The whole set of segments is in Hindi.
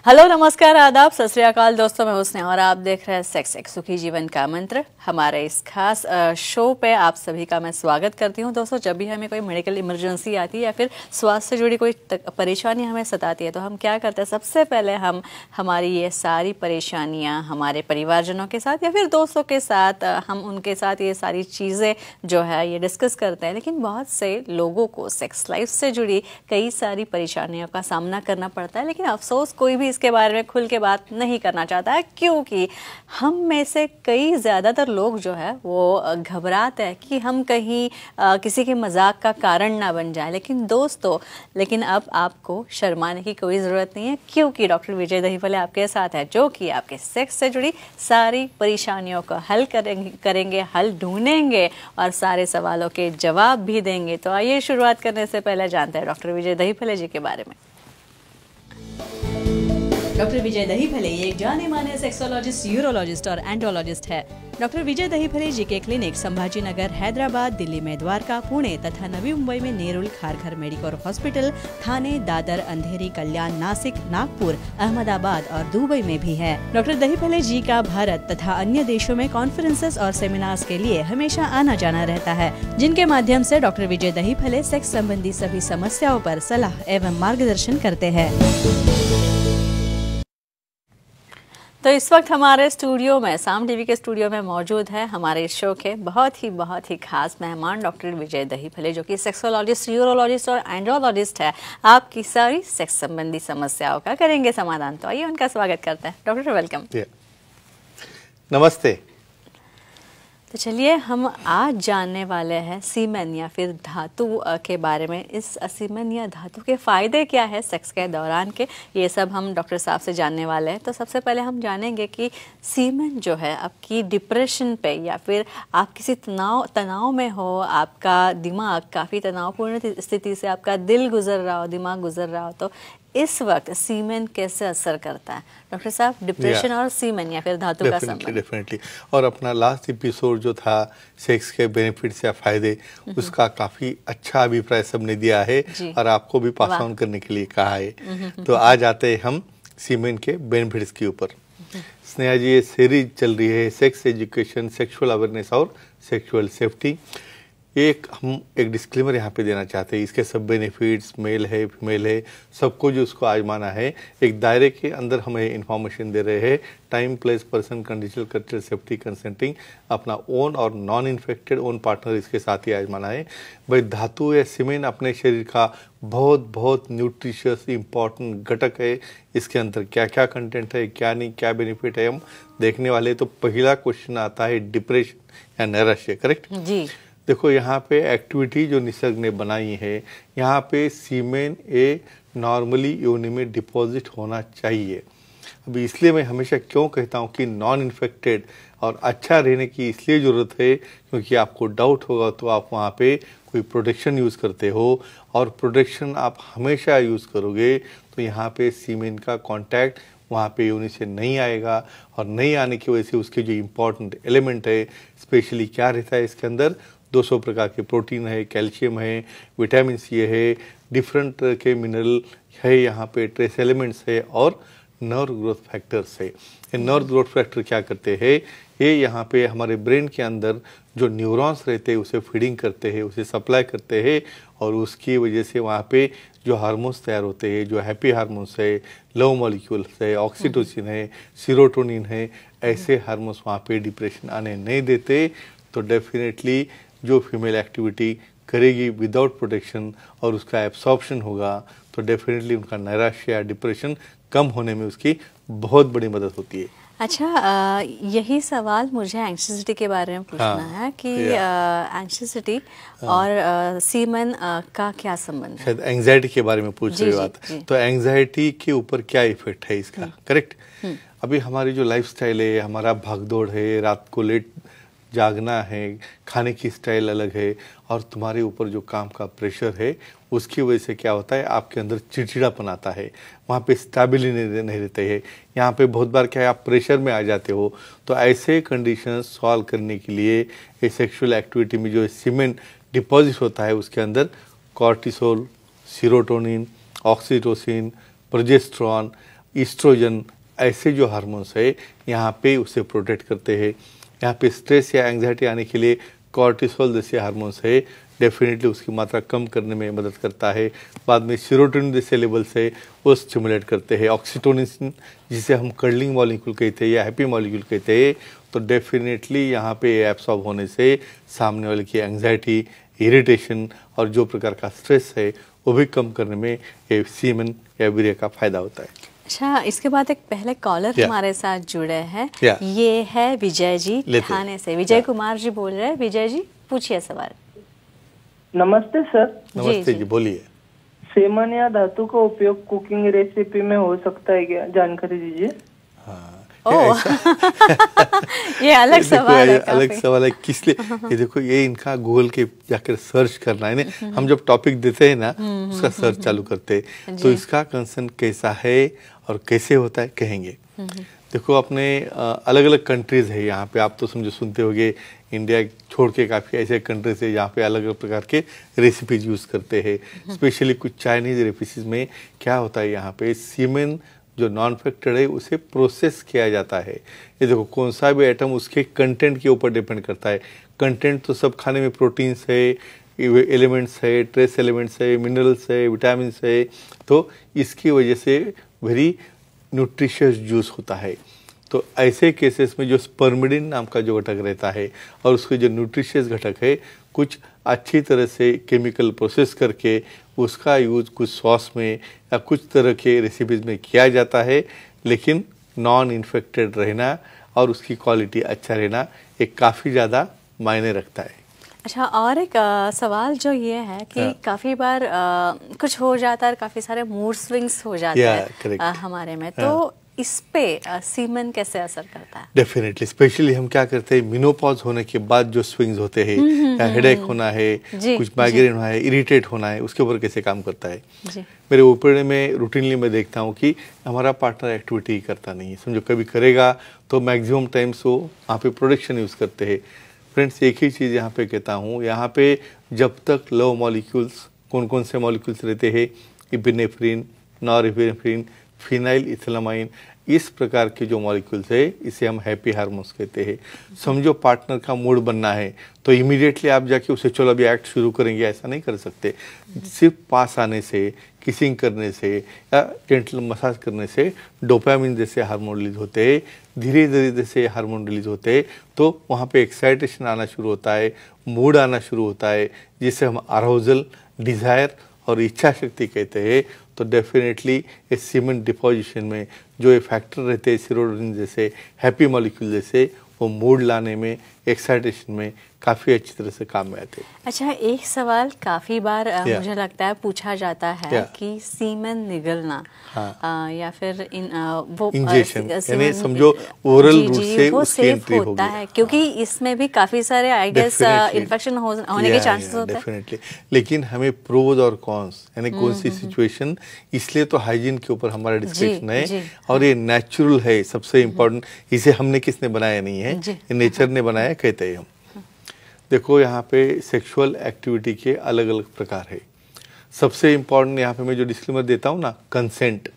हेलो, नमस्कार, आदाब, सत श्री अकाल दोस्तों, मैं हुस्न और आप देख रहे हैं सेक्स एक सुखी जीवन का मंत्र। हमारे इस खास शो पे आप सभी का मैं स्वागत करती हूं। दोस्तों, जब भी हमें कोई मेडिकल इमरजेंसी आती है या फिर स्वास्थ्य से जुड़ी कोई परेशानी हमें सताती है तो हम क्या करते हैं, सबसे पहले हम हमारी ये सारी परेशानियां हमारे परिवारजनों के साथ या फिर दोस्तों के साथ हम उनके साथ ये सारी चीज़ें जो है ये डिस्कस करते हैं। लेकिन बहुत से लोगों को सेक्स लाइफ से जुड़ी कई सारी परेशानियों का सामना करना पड़ता है, लेकिन अफसोस कोई भी इसके बारे में खुल के बात नहीं करना चाहता है, क्योंकि हम में से कई ज़्यादातर लोग जो है वो घबराते हैं कि हम कहीं किसी के मजाक का कारण ना बन जाए। लेकिन अब आपको शर्माने की कोई ज़रूरत नहीं है, क्योंकि डॉक्टर विजय दहीफले आपके साथ है, जो कि आपके सेक्स से जुड़ी सारी परेशानियों को हल करेंगे, हल ढूंढेंगे और सारे सवालों के जवाब भी देंगे। तो आइए शुरुआत करने से पहले जानते हैं डॉक्टर विजय दहीफले जी के बारे में। डॉक्टर विजय दहीफले एक जाने माने सेक्सोलॉजिस्ट, यूरोलॉजिस्ट और एंड्रोलॉजिस्ट है। डॉक्टर विजय दहीफले जी के क्लिनिक संभाजी नगर, हैदराबाद, दिल्ली में द्वारका, पुणे तथा नवी मुंबई में नेरुल, खारघर मेडिकोर हॉस्पिटल, थाने, दादर, अंधेरी, कल्याण, नासिक, नागपुर, अहमदाबाद और दुबई में भी है। डॉक्टर दहीफले जी का भारत तथा अन्य देशों में कॉन्फ्रेंसेस और सेमिनार्स के लिए हमेशा आना जाना रहता है, जिनके माध्यम से डॉक्टर विजय दहीफले सेक्स संबंधी सभी समस्याओं पर सलाह एवं मार्गदर्शन करते हैं। तो इस वक्त हमारे स्टूडियो में, साम टीवी के स्टूडियो में मौजूद है हमारे इस शो के बहुत ही खास मेहमान डॉक्टर विजय दहीफले, जो कि सेक्सोलॉजिस्ट, यूरोलॉजिस्ट और एंड्रोलॉजिस्ट है। आपकी सारी सेक्स संबंधी समस्याओं का करेंगे समाधान। तो आइए उनका स्वागत करते हैं। Doctor welcome. नमस्ते। तो चलिए, हम आज जानने वाले हैं सीमेन या फिर धातु के बारे में। इस सीमेन या धातु के फ़ायदे क्या है सेक्स के दौरान के, ये सब हम डॉक्टर साहब से जानने वाले हैं। तो सबसे पहले हम जानेंगे कि सीमेन जो है आपकी डिप्रेशन पे या फिर आप किसी तनाव में हो, आपका दिमाग काफ़ी तनावपूर्ण स्थिति से आपका दिल गुजर रहा हो, दिमाग गुजर रहा हो, तो इस वक्त सीमेन कैसे असर करता है डॉक्टर साहब? डिप्रेशन और सीमेन या फिर धातु का संबंध। डेफिनेटली। और अपना लास्ट एपिसोड जो था सेक्स के बेनिफिट्स या फायदे, उसका काफी अच्छा अभिप्राय सबने दिया है और आपको भी पास ऑन करने के लिए कहा है। तो आज आते हैं हम सीमेन के बेनिफिट्स के ऊपर। स्नेहा जी, ये सीरीज चल रही है सेक्स एजुकेशन, सेक्सुअल अवेयरनेस और सेक्सुअल सेफ्टी। हम एक डिस्क्लेमर यहाँ पे देना चाहते हैं, इसके सब बेनिफिट्स, मेल है, फीमेल है, सबको जो उसको आजमाना है, एक दायरे के अंदर हमें इंफॉर्मेशन दे रहे हैं। Time, place, person, conditional, culture, safety, consenting, अपना ओन और नॉन इन्फेक्टेड ओन पार्टनर इसके साथ ही आजमाना है। भाई, धातु या सीमेन अपने शरीर का बहुत न्यूट्रिशियस इंपॉर्टेंट घटक है। इसके अंदर क्या क्या कंटेंट है, क्या नहीं, क्या बेनिफिट है, हम देखने वाले। तो पहला क्वेश्चन आता है डिप्रेशन या नैराश्य। करेक्ट जी। देखो, यहाँ पे एक्टिविटी जो निसर्ग ने बनाई है, यहाँ पे सीमेन नॉर्मली योनि में डिपॉजिट होना चाहिए। अभी इसलिए मैं हमेशा क्यों कहता हूँ कि नॉन इन्फेक्टेड और अच्छा रहने की इसलिए ज़रूरत है, क्योंकि आपको डाउट होगा तो आप वहाँ पे कोई प्रोटेक्शन यूज़ करते हो, और प्रोटेक्शन आप हमेशा यूज़ करोगे तो यहाँ पे सीमेन का कॉन्टैक्ट वहाँ पे योनि से नहीं आएगा, और नहीं आने की वजह से उसके जो इम्पॉर्टेंट एलिमेंट है, स्पेशली क्या रहता है इसके अंदर, 200 प्रकार के प्रोटीन है, कैल्शियम है, विटामिन सी है, डिफरेंट तरह के मिनरल है, यहाँ पे ट्रेस एलिमेंट्स है और नर्व ग्रोथ फैक्टर्स है। ये नर्व ग्रोथ फैक्टर क्या करते हैं, ये यहाँ पे हमारे ब्रेन के अंदर जो न्यूरॉन्स रहते हैं उसे फीडिंग करते हैं, उसे सप्लाई करते हैं, और उसकी वजह से वहाँ पे जो हार्मोन्स तैयार होते हैं, जो हैप्पी हार्मोन्स है, लव मॉलिक्यूल्स है, ऑक्सीटोसिन है, सीरोटोनिन है, ऐसे हार्मोन्स वहाँ पे डिप्रेशन आने नहीं देते। तो डेफिनेटली जो फीमेल एक्टिविटी करेगी विदाउट प्रोटेक्शन और उसका एब्सॉर्प्शन होगा, तो डेफिनेटली उनका नैराश्य या डिप्रेशन कम होने में उसकी बहुत बड़ी मदद होती है। अच्छा, यही सवाल मुझे एंग्जाइटी के बारे में पूछना है कि एंग्जाइटी और सीमेन का क्या संबंध है? शायद एंग्जाइटी के बारे में पूछ रही बात। तो एंग्जाइटी के ऊपर क्या इफेक्ट है इसका? करेक्ट। अभी हमारी जो लाइफस्टाइल है, हमारा भागदौड़ है, रात को लेट जागना है, खाने की स्टाइल अलग है, और तुम्हारे ऊपर जो काम का प्रेशर है, उसकी वजह से क्या होता है, आपके अंदर चिड़चिड़ापन आता है, वहाँ पे स्टेबिलिटी नहीं रहते है। यहाँ पे बहुत बार क्या है, आप प्रेशर में आ जाते हो। तो ऐसे कंडीशंस सॉल्व करने के लिए ये सेक्सुअल एक्टिविटी में जो सीमेन डिपॉजिट होता है, उसके अंदर cortisol, serotonin, oxytocin, progesterone oestrogen, ऐसे जो हार्मोन्स है यहाँ पे उसे प्रोटेक्ट करते हैं। यहाँ पे स्ट्रेस या एंग्जाइटी आने के लिए कॉर्टिसोल जैसे हार्मोन्स है डेफिनेटली उसकी मात्रा कम करने में मदद करता है। बाद में सीरोटोनिन जैसे लेवल्स है वो स्टिमुलेट करते हैं। ऑक्सीटोसिन जिसे हम कर्लिंग मॉलिक्यूल कहते हैं या हैप्पी मॉलिक्यूल कहते हैं, तो डेफिनेटली यहाँ पे एब्सॉर्ब होने से सामने वाले की एंग्जाइटी, इरिटेशन और जो प्रकार का स्ट्रेस है वो भी कम करने में ये सीमेन या वीर्य का फायदा होता है। अच्छा, इसके बाद एक पहले कॉलर हमारे साथ जुड़े हैं। ये है विजय जी थाने से। विजय कुमार जी बोल रहे हैं। विजय जी पूछिए सवाल। नमस्ते सर। नमस्ते जी, बोलिए। सेमन या धातु का उपयोग कुकिंग रेसिपी में हो सकता है क्या, जानकारी दीजिए। ये अलग सवाल है। अलग सवाल है किस लिए? ये देखो, ये इनका गूगल के जाकर सर्च करना है ना। हम जब टॉपिक देते हैं ना उसका सर्च चालू करते हैं, तो इसका कंसर्न कैसा है और कैसे होता है कहेंगे। देखो, अपने अलग अलग कंट्रीज है यहाँ पे, आप तो समझो सुनते होंगे इंडिया छोड़ के काफ़ी ऐसे कंट्रीज है जहाँ पे अलग अलग प्रकार के रेसिपीज यूज़ करते हैं। स्पेशली कुछ चाइनीज रेसिपीज में क्या होता है, यहाँ पे सीमेन जो नॉन फैक्टेड है उसे प्रोसेस किया जाता है। ये देखो, कौन सा भी आइटम उसके कंटेंट के ऊपर डिपेंड करता है। कंटेंट तो सब खाने में प्रोटीन्स है, एलिमेंट्स है, ट्रेस एलिमेंट्स है, मिनरल्स है, विटामिन है, तो इसकी वजह से वेरी न्यूट्रिशियस जूस होता है। तो ऐसे केसेस में जो स्पर्मिडिन नाम का जो घटक रहता है और उसके जो न्यूट्रिशियस घटक है, कुछ अच्छी तरह से केमिकल प्रोसेस करके उसका यूज कुछ सॉस में या कुछ तरह के रेसिपीज में किया जाता है। लेकिन नॉन इन्फेक्टेड रहना और उसकी क्वालिटी अच्छा रहना एक काफ़ी ज़्यादा मायने रखता है। अच्छा, और एक सवाल जो ये है कि काफ़ी बार कुछ हो जाता है, काफ़ी सारे मूड स्विंग्स हो जाते हैं हमारे में, तो इस पे सीमेन कैसे असर करता है? डेफिनेटली, स्पेशली हम क्या करते हैं, मिनोपॉज होने के बाद जो स्विंग्स होते हैं, या हेडेक होना है, कुछ माइग्रेन होना है, इरिटेट होना है, उसके ऊपर कैसे काम करता है। मेरे ओपीडी में रूटीनली मैं देखता हूँ कि हमारा पार्टनर एक्टिविटी करता नहीं है। समझो कभी करेगा तो मैक्सिमम टाइम्स वो वहाँ पे प्रोडक्शन यूज़ करते हैं। फ्रेंड्स, एक ही चीज़ यहाँ पे कहता हूँ, यहाँ पे जब तक लव मॉलिक्यूल्स, कौन कौन से मॉलिक्यूल्स रहते हैं, इपिनेफ्रिन, नॉरएपिनेफ्रिन, फिनाइल इथिलामाइन, इस प्रकार के जो मॉलिक्यूल्स है इसे हम हैप्पी हार्मोन्स कहते हैं। समझो पार्टनर का मूड बनना है तो इमीडिएटली आप जाके उसे चलो अभी एक्ट शुरू करेंगे, ऐसा नहीं कर सकते। सिर्फ पास आने से, किसिंग करने से या जेंटल मसाज करने से डोपामिन जैसे हार्मोन रिलीज होते हैं, धीरे धीरे जैसे हार्मोन रिलीज होते हैं, तो वहाँ पे एक्साइटेशन आना शुरू होता है, मूड आना शुरू होता है, जिसे हम अराउजल, डिज़ायर और इच्छा शक्ति कहते हैं। तो डेफिनेटली इस सीमेन डिपोजिशन में जो ये फैक्टर रहते हैं सीरोटोनिन जैसे, हैप्पी मॉलिक्यूल जैसे, वो मूड लाने में, एक्साइटेशन में काफ़ी अच्छी तरह से काम में आते हैं। अच्छा, एक सवाल काफ़ी बार मुझे लगता है पूछा जाता है कि सीमेन निगलना या फिर वो इंजेक्शन, यानी समझो ओरल रूट से उसकी एंट्री होता है, क्योंकि इसमें भी काफ़ी सारे आई गेस इन्फेक्शन होने के चांसेस होते हैं। डेफिनेटली, लेकिन हमें प्रोज और कॉन्स, यानी कौन सी सिचुएशन, इसलिए तो हाइजीन के ऊपर हमारा डिस्कशन है और ये नेचुरल है। सबसे इम्पोर्टेंट, इसे हमने किसने बनाया नहीं है, ये नेचर ने बनाया कहते हैं हम। देखो, यहाँ पे सेक्सुअल एक्टिविटी के अलग अलग प्रकार है। सबसे इम्पॉर्टेंट यहाँ पे मैं जो डिस्क्लेमर देता हूँ ना, कंसेंट।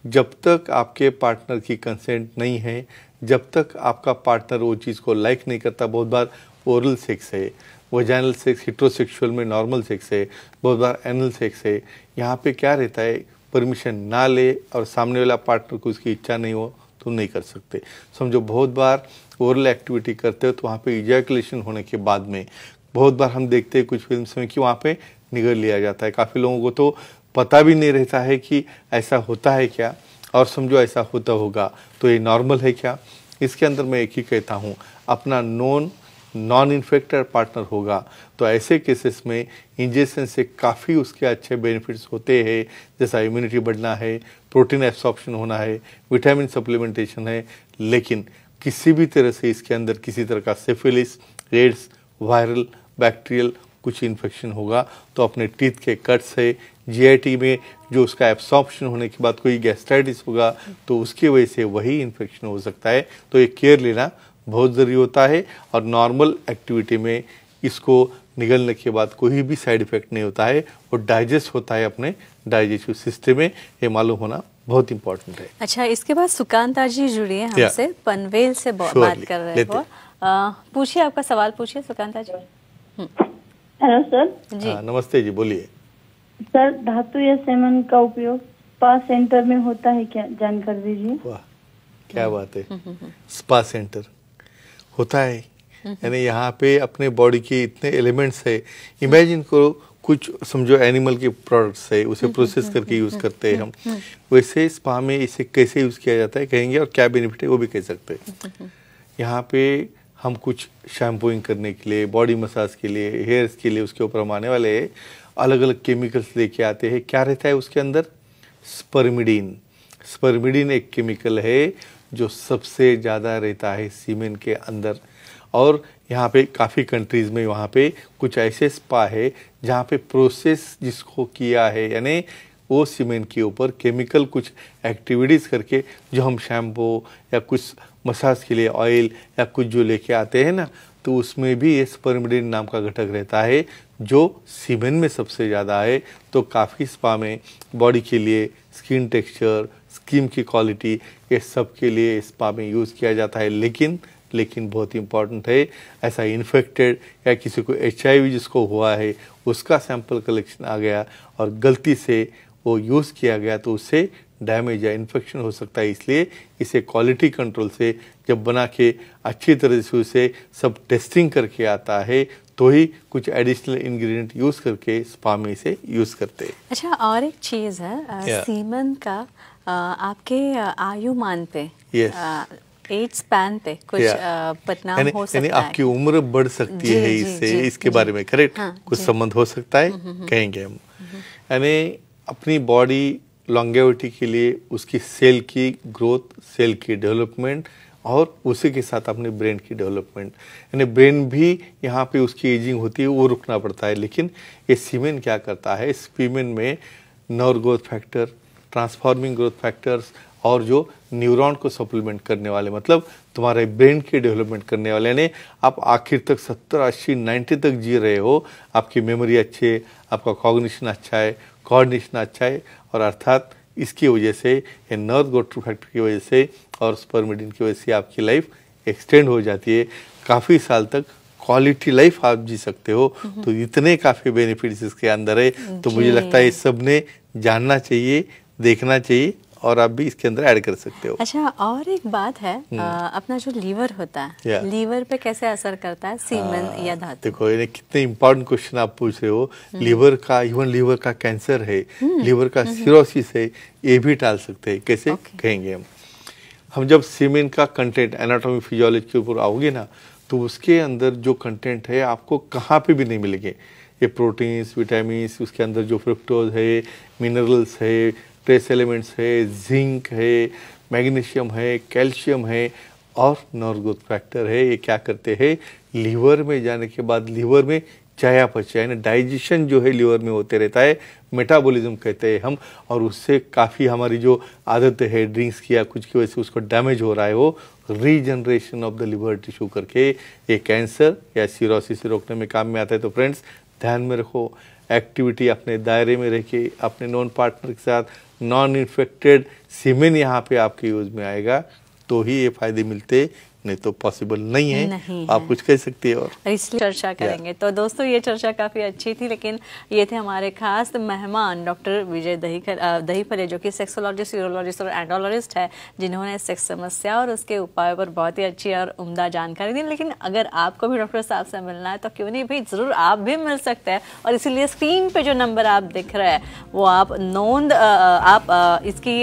जब तक आपके पार्टनर की कंसेंट नहीं है, जब तक आपका पार्टनर वो चीज़ को लाइक नहीं करता, बहुत बार ओरल सेक्स है, वजाइनल सेक्स हेटेरोसेक्सुअल में नॉर्मल सेक्स है, बहुत बार एनल सेक्स है, यहाँ पे क्या रहता है, परमिशन ना ले और सामने वाला पार्टनर को उसकी इच्छा नहीं हो तो नहीं कर सकते। समझो बहुत बार ओरल एक्टिविटी करते हो तो वहाँ पे इजैकुलेशन होने के बाद में बहुत बार हम देखते हैं कुछ फिल्म्स में कि वहाँ पे निगल लिया जाता है। काफ़ी लोगों को तो पता भी नहीं रहता है कि ऐसा होता है क्या, और समझो ऐसा होता होगा तो ये नॉर्मल है क्या। इसके अंदर मैं एक ही कहता हूँ, अपना नॉन इन्फेक्टेड पार्टनर होगा तो ऐसे केसेस में इंजेक्शन से काफ़ी उसके अच्छे बेनिफिट्स होते हैं, जैसा इम्यूनिटी बढ़ना है, प्रोटीन एब्सॉर्प्शन होना है, विटामिन सप्लीमेंटेशन है। लेकिन किसी भी तरह से इसके अंदर किसी तरह का सिफिलिस, एड्स, वायरल, बैक्टीरियल कुछ इन्फेक्शन होगा तो अपने टीथ के कट्स है, जीआईटी में जो उसका एब्सॉर्प्शन होने के बाद कोई गैस्ट्राइटिस होगा तो उसकी वजह से वही इन्फेक्शन हो सकता है। तो ये केयर लेना बहुत ज़रूरी होता है और नॉर्मल एक्टिविटी में इसको निगलने के बाद कोई भी साइड इफेक्ट नहीं होता है, वो डाइजेस्ट होता है अपने डाइजेस्टिव सिस्टम में, ये मालूम होना बहुत इंपॉर्टेंट है। अच्छा, इसके बाद सुकांता जी जुड़ी है हमसे, पनवेल से बात कर रहे हो। पूछिए, आपका सवाल पूछिए सुकांता जी। हेलो सर जी। नमस्ते जी, बोलिए। सर, धातु या सेमन का उपयोग स्पा सेंटर में होता है क्या, जानकारी दीजिए। वाह, क्या बात है। स्पा सेंटर होता है, यानी यहाँ पे अपने बॉडी के इतने एलिमेंट्स है। इमेजिन करो, कुछ समझो एनिमल के प्रोडक्ट्स है, उसे प्रोसेस करके यूज करते हैं हम, वैसे स्पा में इसे कैसे यूज किया जाता है कहेंगे, और क्या बेनिफिट है वो भी कह सकते हैं। यहाँ पे हम कुछ शैम्पूइंग करने के लिए, बॉडी मसाज के लिए, हेयर्स के लिए, उसके ऊपर हम आने वाले अलग अलग केमिकल्स लेके आते हैं। क्या रहता है उसके अंदर? स्पर्मिडीन। स्पर्मिडीन एक केमिकल है जो सबसे ज़्यादा रहता है सीमेन के अंदर। और यहाँ पे काफ़ी कंट्रीज़ में वहाँ पे कुछ ऐसे स्पा है जहाँ पे प्रोसेस जिसको किया है, यानी वो सीमेन के ऊपर केमिकल कुछ एक्टिविटीज़ करके, जो हम शैम्पू या कुछ मसाज के लिए ऑयल या कुछ जो लेके आते हैं ना, तो उसमें भी ये स्पर्मिडीन नाम का घटक रहता है जो सीमेन में सबसे ज़्यादा है। तो काफ़ी स्पा में बॉडी के लिए, स्किन टेक्सचर, स्किन की क्वालिटी, ये सब के लिए स्पा में यूज़ किया जाता है। लेकिन बहुत इंपॉर्टेंट है, ऐसा इन्फेक्टेड या किसी को HIV जिसको हुआ है उसका सैंपल कलेक्शन आ गया और गलती से वो यूज़ किया गया तो उससे डैमेज या इन्फेक्शन हो सकता है। इसलिए इसे क्वालिटी कंट्रोल से जब बना के अच्छी तरह से उसे सब टेस्टिंग करके आता है तो ही कुछ एडिशनल इंग्रेडिएंट यूज़ करके स्पा में इसे यूज़ करते हैं। अच्छा, और एक चीज़ है, सीमन का आपके आयुमान पे, एज स्पैन पे कुछ परिणाम हो सकता है, आपकी उम्र बढ़ सकती है इससे, इसके बारे में करेक्ट कुछ संबंध हो सकता है कहेंगे हम। यानी अपनी बॉडी लॉन्गेविटी के लिए उसकी सेल की ग्रोथ, सेल की डेवलपमेंट और उसी के साथ अपने ब्रेन की डेवलपमेंट, यानी ब्रेन भी यहाँ पे उसकी एजिंग होती है, वो रुकना पड़ता है। लेकिन ये सीमेन क्या करता है, सीमेन में nerve growth factor, transforming growth factors और जो न्यूरॉन को सप्लीमेंट करने वाले, मतलब तुम्हारे ब्रेन की डेवलपमेंट करने वाले, यानी आप आखिर तक 70, 80, 90 तक जी रहे हो, आपकी मेमोरी अच्छी है, आपका कॉग्निशन अच्छा है, कोऑर्डिनेशन अच्छा है, और अर्थात इसकी वजह से, ये नर्व ग्रोथ फैक्टर की वजह से और स्पर्मिडीन की वजह से आपकी लाइफ एक्सटेंड हो जाती है, काफ़ी साल तक क्वालिटी लाइफ आप जी सकते हो। तो इतने काफ़ी बेनिफिट्स इसके अंदर है, तो मुझे लगता है इस सब ने जानना चाहिए, देखना चाहिए, और आप भी इसके अंदर ऐड कर सकते हो। अच्छा, और एक बात है, अपना जो लीवर होता है, लीवर पे कैसे असर करता है सीमेन या धातु? देखो, ये कितने इंपॉर्टेंट क्वेश्चन आप पूछ रहे हो। लीवर का, इवन लीवर का कैंसर है, लीवर का सिरोसिस है, ये भी टाल सकते हैं। कैसे कहेंगे हम जब सीमेन का कंटेंट, एनाटॉमी फिजियोलॉजी के ऊपर आओगे ना, तो उसके अंदर जो कंटेंट है आपको कहाँ पे भी नहीं मिलेंगे। ये प्रोटीन्स, विटामिन्स, उसके अंदर जो फ्रुक्टोज है, मिनरल्स है, ट्रेस एलिमेंट्स है, जिंक है, मैग्नीशियम है, कैल्शियम है और नर्व ग्रोथ फैक्टर है। ये क्या करते हैं, लीवर में जाने के बाद लीवर में चयापचय, यानी डाइजेशन जो है लीवर में होते रहता है, मेटाबॉलिज्म कहते हैं हम, और उससे काफ़ी हमारी जो आदत है ड्रिंक्स की या कुछ की वजह से उसको डैमेज हो रहा है, वो regeneration of the liver tissue करके ये कैंसर या सिरोसिस रोकने में काम में आता है। तो फ्रेंड्स, ध्यान में रखो, एक्टिविटी अपने दायरे में रह के अपने नॉन पार्टनर के साथ, नॉन इन्फेक्टेड सीमेन यहाँ पे आपके यूज में आएगा तो ही ये फायदे मिलते, नहीं तो पॉसिबल नहीं है। आप कुछ कह सकते हैं और इसलिए चर्चा करेंगे। तो दोस्तों, ये चर्चा काफ़ी अच्छी थी, लेकिन ये थे हमारे खास मेहमान डॉक्टर विजय दहीफले, जो कि सेक्सोलॉजिस्ट, यूरोलॉजिस्ट और एंडोलॉजिस्ट है, जिन्होंने सेक्स समस्या और उसके उपायों पर बहुत ही अच्छी और उम्दा जानकारी दी। लेकिन अगर आपको भी डॉक्टर साहब से मिलना है तो क्यों नहीं भाई, ज़रूर आप भी मिल सकते हैं। और इसीलिए स्क्रीन पर जो नंबर आप दिख रहे हैं वो आप इसकी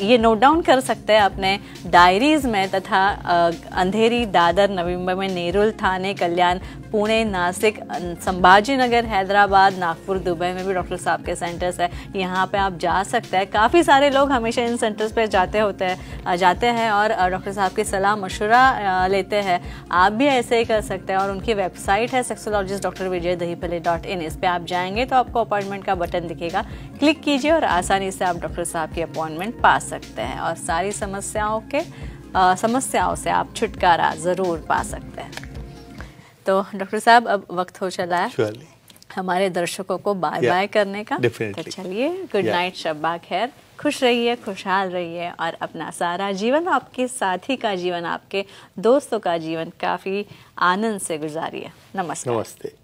ये नोट डाउन कर सकते हैं अपने डायरीज में, तथा अंधेरी, दादर, नवी मुंबई में नेरुल, थाने, कल्याण, पुणे, नासिक, संभाजी नगर, हैदराबाद, नागपुर, दुबई में भी डॉक्टर साहब के सेंटर्स है। यहाँ पे आप जा सकते हैं। काफ़ी सारे लोग हमेशा इन सेंटर्स पे जाते हैं और डॉक्टर साहब की सलाह मशवरा लेते हैं। आप भी ऐसे ही कर सकते हैं। और उनकी वेबसाइट है sexologist.drvijaydahiphale.in। इस पर आप जाएंगे तो आपको अपॉइंटमेंट का बटन दिखेगा, क्लिक कीजिए और आसानी से आप डॉक्टर साहब की अपॉइंटमेंट पा सकते हैं और सारी समस्याओं से आप छुटकारा ज़रूर पा सकते हैं। तो डॉक्टर साहब अब वक्त हो चला है Surely. हमारे दर्शकों को बाय बाय करने का। Definitely. तो चलिए, गुड नाइट, शब्बा खैर, खुश रहिए, खुशहाल रहिए और अपना सारा जीवन, आपके साथी का जीवन, आपके दोस्तों का जीवन काफ़ी आनंद से गुजारिए। नमस्कार। नमस्ते।